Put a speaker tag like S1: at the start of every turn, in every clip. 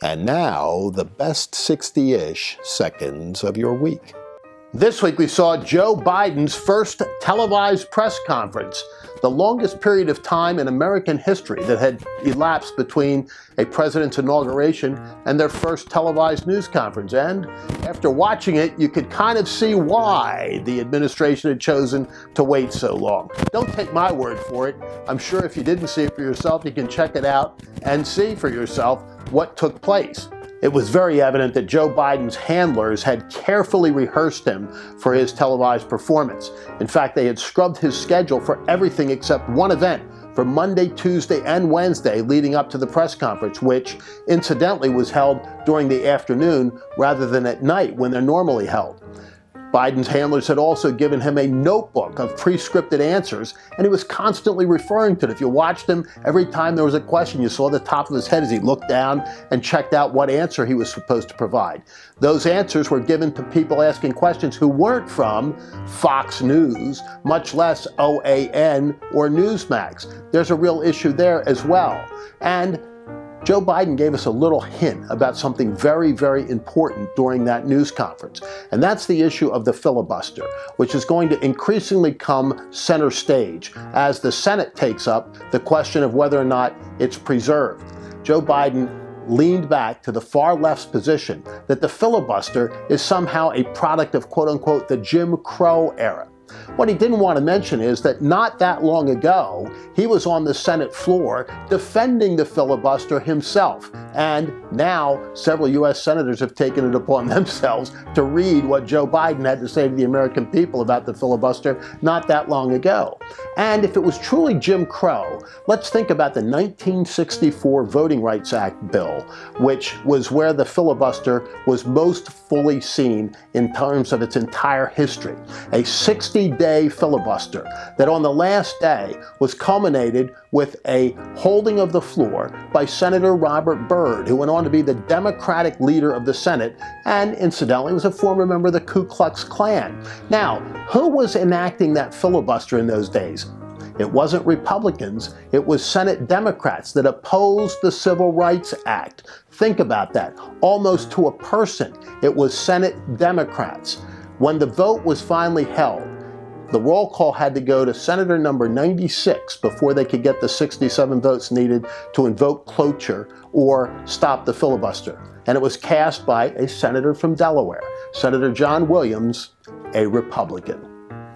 S1: And now, the best 60-ish seconds of your week. This week we saw Joe Biden's first televised press conference, the longest period of time in American history that had elapsed between a president's inauguration and their first televised news conference. And after watching it, you could kind of see why the administration had chosen to wait so long. Don't take my word for it. I'm sure if you didn't see it for yourself, you can check it out and see for yourself what took place. It was very evident that Joe Biden's handlers had carefully rehearsed him for his televised performance. In fact, they had scrubbed his schedule for everything except one event for Monday, Tuesday, and Wednesday leading up to the press conference, which incidentally was held during the afternoon rather than at night when they're normally held. Biden's handlers had also given him a notebook of pre-scripted answers, and he was constantly referring to it. If you watched him, every time there was a question, you saw the top of his head as he looked down and checked out what answer he was supposed to provide. Those answers were given to people asking questions who weren't from Fox News, much less OAN or Newsmax. There's a real issue there as well. And Joe Biden gave us a little hint about something very, very important during that news conference, and that's the issue of the filibuster, which is going to increasingly come center stage as the Senate takes up the question of whether or not it's preserved. Joe Biden leaned back to the far left's position that the filibuster is somehow a product of quote-unquote the Jim Crow era. What he didn't want to mention is that not that long ago, he was on the Senate floor defending the filibuster himself. And now several U.S. senators have taken it upon themselves to read what Joe Biden had to say to the American people about the filibuster not that long ago. And if it was truly Jim Crow, let's think about the 1964 Voting Rights Act bill, which was where the filibuster was most fully seen in terms of its entire history. A 60-day filibuster that on the last day was culminated with a holding of the floor by Senator Robert Byrd, who went on to be the Democratic leader of the Senate and incidentally was a former member of the Ku Klux Klan. Now, who was enacting that filibuster in those days? It wasn't Republicans, it was Senate Democrats that opposed the Civil Rights Act. Think about that. Almost to a person, it was Senate Democrats. When the vote was finally held, the roll call had to go to Senator number 96 before they could get the 67 votes needed to invoke cloture or stop the filibuster. And it was cast by a senator from Delaware, Senator John Williams, a Republican.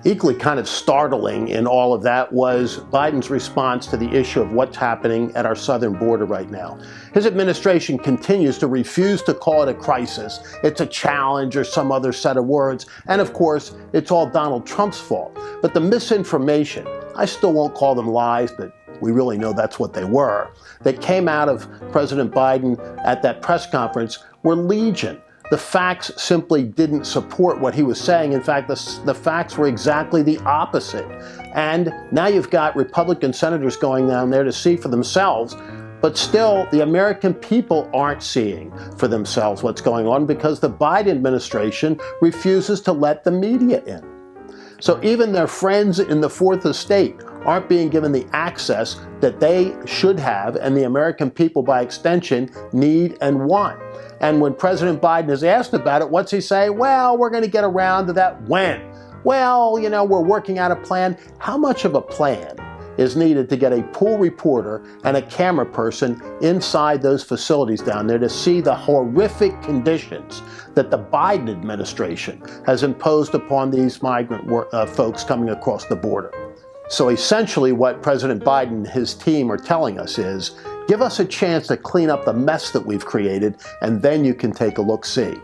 S1: Equally kind of startling in all of that was Biden's response to the issue of what's happening at our southern border right now. His administration continues to refuse to call it a crisis. It's a challenge or some other set of words. And of course, it's all Donald Trump's fault. But the misinformation, I still won't call them lies, but we really know that's what they were, that came out of President Biden at that press conference were legion. The facts simply didn't support what he was saying. In fact, the facts were exactly the opposite. And now you've got Republican senators going down there to see for themselves, but still the American people aren't seeing for themselves what's going on because the Biden administration refuses to let the media in. So even their friends in the Fourth Estate aren't being given the access that they should have and the American people by extension need and want. And when President Biden is asked about it, what's he say? Well, we're going to get around to that when. Well, we're working out a plan. How much of a plan is needed to get a pool reporter and a camera person inside those facilities down there to see the horrific conditions that the Biden administration has imposed upon these migrant folks coming across the border? So essentially what President Biden and his team are telling us is, give us a chance to clean up the mess that we've created, and then you can take a look-see.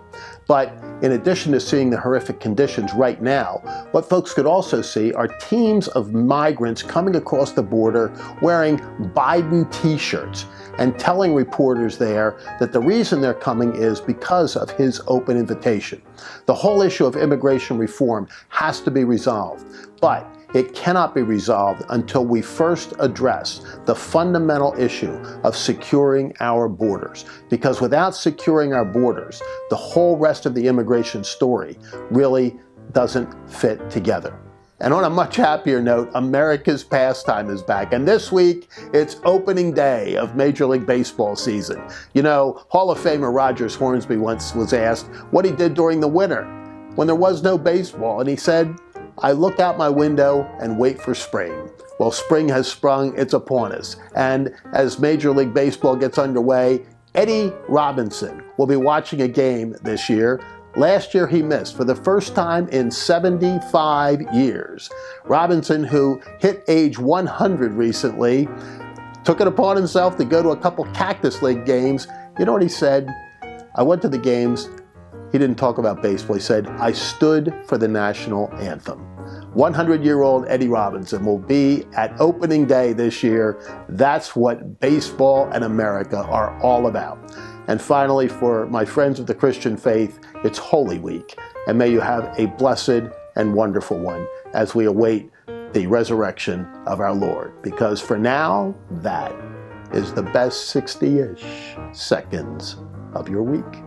S1: But in addition to seeing the horrific conditions right now, what folks could also see are teams of migrants coming across the border wearing Biden t-shirts and telling reporters there that the reason they're coming is because of his open invitation. The whole issue of immigration reform has to be resolved, but it cannot be resolved until we first address the fundamental issue of securing our borders. Because without securing our borders, the whole rest of the immigration story really doesn't fit together. And on a much happier note, America's pastime is back. And this week, it's opening day of Major League Baseball season. You know, Hall of Famer Rogers Hornsby once was asked what he did during the winter when there was no baseball. And he said, "I look out my window and wait for spring." Well, spring has sprung, it's upon us. And as Major League Baseball gets underway, Eddie Robinson will be watching a game this year. Last year he missed for the first time in 75 years. Robinson, who hit age 100 recently, took it upon himself to go to a couple Cactus League games. You know what he said? "I went to the games." He didn't talk about baseball. He said, "I stood for the national anthem." 100-year-old Eddie Robinson will be at opening day this year. That's what baseball and America are all about. And finally, for my friends of the Christian faith, it's Holy Week. And may you have a blessed and wonderful one as we await the resurrection of our Lord. Because for now, that is the best 60-ish seconds of your week.